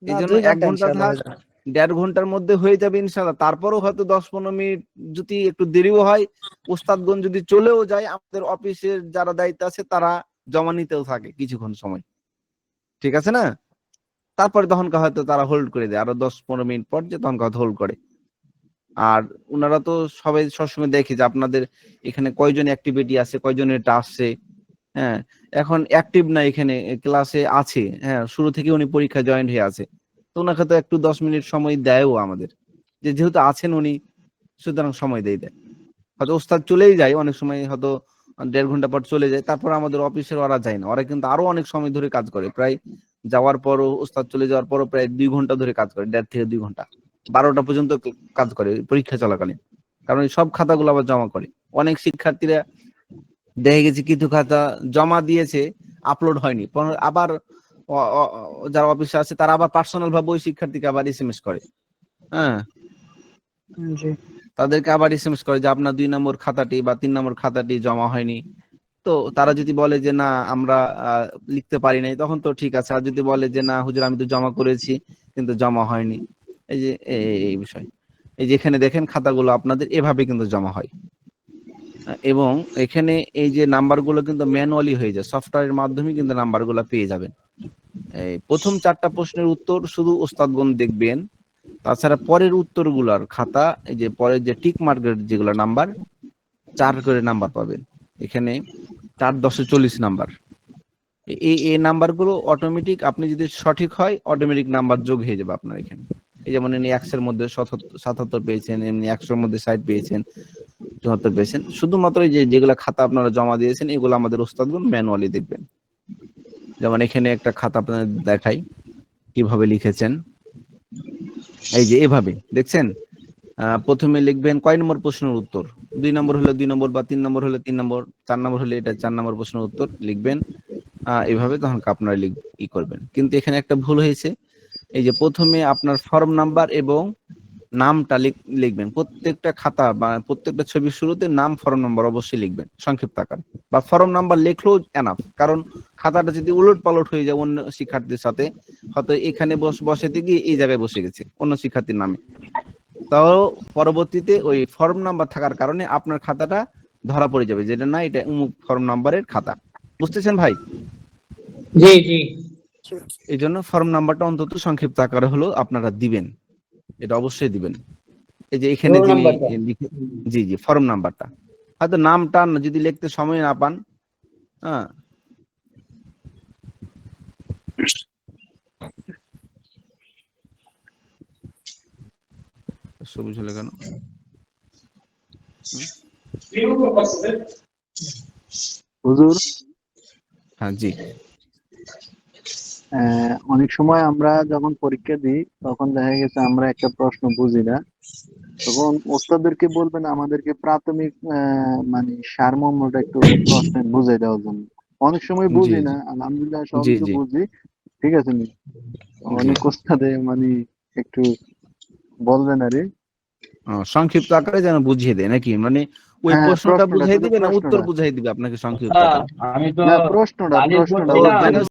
এই না, জন্য 2 1 ঘন্টা ঘন্টা ইনশাআল্লাহ থাক, হয়ে যাবে। 1.5 ঘন্টার মধ্যে হয়ে যাবে ইনশাআল্লাহ। তারপরেও হয়তো 10-15 মিনিট যদি একটু দেরিও হয়, ওস্তাদগণ যদি চলেও যায়, আমাদের অফিসের যারা দায়িত্ব আছে তারা জমা নিতেও থাকে কিছুক্ষণ সময়, ঠিক আছে না? তারপরে তখনকার হয়তো তারা হোল্ড করে দেয়, আরো 10-15 মিনিট পর যে তখনকার হয়তো হোল্ড করে। আর উনারা তো সবাই সবসময় দেখে যে আপনাদের এখানে কয়জন অ্যাক্টিভিটি আছে, কয়জনের এটা আসছে। হ্যাঁ, এখন অ্যাক্টিভ না এখানে ক্লাসে আছে, হ্যাঁ শুরু থেকে উনি পরীক্ষা জয়েন হয়ে আছে, তো ওনাকে তো একটু 10 মিনিট সময় দেয়ও আমাদের, যে যেহেতু আছেন উনি, সুতরাং সময় দেয়। হয়তো ওস্তাদ চলেই যায় অনেক সময়, হয়তো 1.5 ঘন্টা পর চলে যায়, তারপর আমাদের অফিসের ওরা যায় না, ওরা কিন্তু আরো অনেক সময় ধরে কাজ করে, প্রায় যাওয়ার পরও, ওস্তাদ চলে যাওয়ার পরও প্রায় 2 ঘন্টা ধরে কাজ করে, 1.5 থেকে 2 ঘন্টা, 12টা পর্যন্ত কাজ করে পরীক্ষা চলাকালীন। কারণ এই সব খাতাগুলো আবার জমা করে। অনেক শিক্ষার্থীরা দেখে গেছে কিছু খাতা জমা দিয়েছে, আপলোড হয়নি, আবার যারা অফিসে আছে তারা আবার পার্সোনাল ভাবে ওই শিক্ষার্থীকে আবার এসএমএস করে। হ্যাঁ, জি। তাদেরকে আবার এসএমএস করে যে আপনার 2 নম্বর খাতাটি বা 3 নম্বর খাতাটি জমা হয়নি। তো তারা যদি বলে যে না আমরা লিখতে পারি নাই, তখন তো ঠিক আছে। আর যদি বলে যে না হুজুর আমি তো জমা করেছি কিন্তু জমা হয়নি, এই যে এই বিষয়, এই যে এখানে দেখেন খাতাগুলো আপনাদের এভাবে কিন্তু জমা হয়। এবং এখানে এই যে নাম্বারগুলো কিন্তু ম্যানুয়ালি হয়ে যায়, সফটওয়্যারের মাধ্যমে কিন্তু নাম্বারগুলো পেয়ে যাবেন। এই প্রথম 4টা প্রশ্নের উত্তর শুধু ওস্তাদগণ দেখবেন, তাছাড়া পরের উত্তরগুলোর খাতা, এই যে পরের যে টিক মার্কের যেগুলো নাম্বার, 4 করে নাম্বার পাবেন এখানে, 4 10 40 নাম্বার। এই নাম্বারগুলো অটোমেটিক, আপনি যদি সঠিক হয় অটোমেটিক নাম্বার যোগ হয়ে যাবে আপনার এখানে। এই যেমন ইনি 100 এর মধ্যে 77 পেয়েছেন, এমনি 100 এর মধ্যে 60 পেয়েছেন, 74 পেয়েছেন। শুধুমাত্র এই যে যেগুলো খাতা আপনারা জমা দিয়েছেন এগুলো আমাদের ওস্তাদগণ ম্যানুয়ালি দেখবেন। যেমন এখানে একটা খাতা আপনাদের দেখাই কিভাবে লিখেছেন। এই যে এভাবে দেখছেন, প্রথমে লিখবেন কয় নম্বর প্রশ্নের উত্তর, 2 নম্বর হলে 2 নম্বর, বা 3 নম্বর হলে 3 নম্বর, 4 নম্বর হলে এটা 4 নম্বর প্রশ্নের উত্তর লিখবেন। এভাবে তখন আপনারা করবেন। কিন্তু এখানে একটা ভুল হয়েছে, এই যে প্রথমে আপনার ফর্ম নাম্বার এবং নামটা লিখবেন, প্রত্যেকটা খাতা বা প্রত্যেকটা ছবির শুরুতে নাম, ফর্ম নাম্বার অবশ্যই লিখবেন সংক্ষিপ্ত আকার, বা ফর্ম নাম্বার লিখলেও এনাফ। কারণ খাতাটা যদি উলট পালট হয়ে যায় অন্য শিক্ষার্থীর সাথে, হয়তো এখানে বসাতে গিয়ে এই জায়গায় বসে গেছে অন্য শিক্ষার্থীর নামে, তাও পরবর্তীতে ওই ফর্ম নাম্বার থাকার কারণে আপনার খাতাটা ধরা পড়ে যাবে, যেটা না এটা অমুক ফর্ম নাম্বারের খাতা। বুঝতেছেন ভাই? জি জি। এই জন্য ফর্ম নাম্বারটা অন্তত সংক্ষিপ্ত আকারে হলেও আপনারা দিবেন, এটা অবশ্যই দিবেন। এই যে এখানে রোল যিনি নাম্বারটা। জি জি ফর্ম নাম্বারটা, হয়তো নামটা যদি লিখতে সময় না পান, হ্যাঁ সবুজ হলে কেন? হুজুর, হ্যাঁ জি অনেক সময় আমরা যখন পরীক্ষা দিই তখন দেখা গেছে আমরা একটা প্রশ্ন বুঝি না, তখন ওস্তাদেরকে বলবেন আমাদেরকে প্রাথমিক মানে সারমর্মটা একটু প্রশ্নের বুঝাই দেওয়ার জন্য। অনেক সময় জি বুঝি না, জি আলহামদুলিল্লাহ জি সবকিছু জি বুঝি, ঠিক আছে নি? জি অনেক ওস্তাদে মানে একটু বলবেন আরে। সংক্ষিপ্ত আকারে যেন বুঝিয়ে দেয় নাকি, মানে ওই হ্যাঁ, প্রশ্নটা প্রশ্নটা বুঝাই শুধু দিবে না উত্তর প্রশ্নটা। বুঝাই দিবে আপনাকে সংক্ষিপ্ত হ্যাঁ, আকারে? আমি তো না, প্রশ্নটা বালিশ প্রশ্নটা ও বুঝাই বলছিলাম। যেন দিবে।